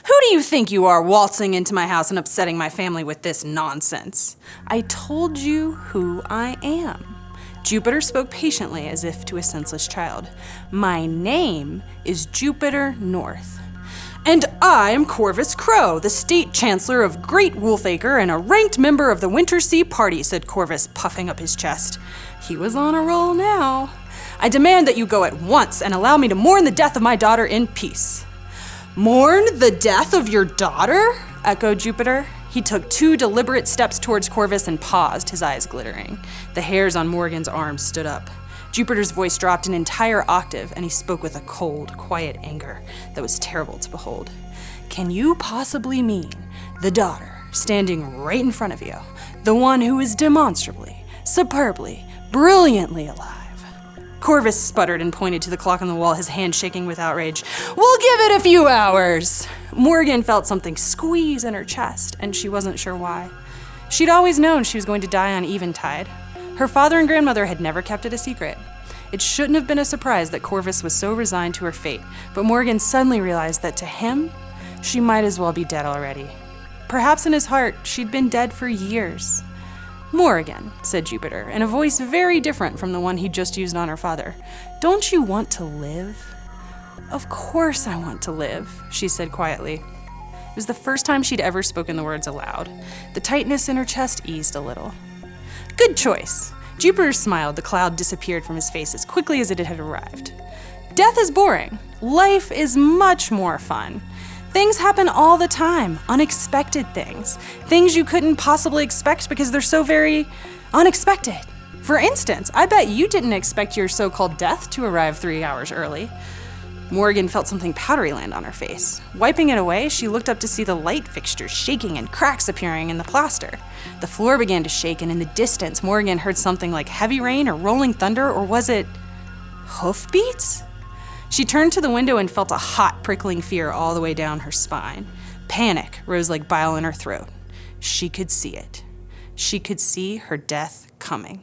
Who do you think you are, waltzing into my house and upsetting my family with this nonsense? I told you who I am. Jupiter spoke patiently as if to a senseless child. My name is Jupiter North. And I am Corvus Crow, the state chancellor of Great Wolfacre and a ranked member of the Wintersea Party, said Corvus, puffing up his chest. He was on a roll now. I demand that you go at once and allow me to mourn the death of my daughter in peace. Mourn the death of your daughter? Echoed Jupiter. He took 2 deliberate steps towards Corvus and paused, his eyes glittering. The hairs on Morrigan's arms stood up. Jupiter's voice dropped an entire octave, and he spoke with a cold, quiet anger that was terrible to behold. Can you possibly mean the daughter standing right in front of you, the one who is demonstrably, superbly, brilliantly alive? Corvus sputtered and pointed to the clock on the wall, his hand shaking with outrage. We'll give it a few hours. Morrigan felt something squeeze in her chest, and she wasn't sure why. She'd always known she was going to die on eventide. Her father and grandmother had never kept it a secret. It shouldn't have been a surprise that Corvus was so resigned to her fate, but Morrigan suddenly realized that to him, she might as well be dead already. Perhaps in his heart, she'd been dead for years. Morrigan, said Jupiter, in a voice very different from the one he'd just used on her father. Don't you want to live? Of course I want to live, she said quietly. It was the first time she'd ever spoken the words aloud. The tightness in her chest eased a little. Good choice. Jupiter smiled. The cloud disappeared from his face as quickly as it had arrived. Death is boring. Life is much more fun. Things happen all the time, unexpected things. Things you couldn't possibly expect because they're so very unexpected. For instance, I bet you didn't expect your so-called death to arrive 3 hours early. Morrigan felt something powdery land on her face. Wiping it away, she looked up to see the light fixtures shaking and cracks appearing in the plaster. The floor began to shake, and in the distance, Morrigan heard something like heavy rain or rolling thunder, or was it hoofbeats? She turned to the window and felt a hot, prickling fear all the way down her spine. Panic rose like bile in her throat. She could see it. She could see her death coming.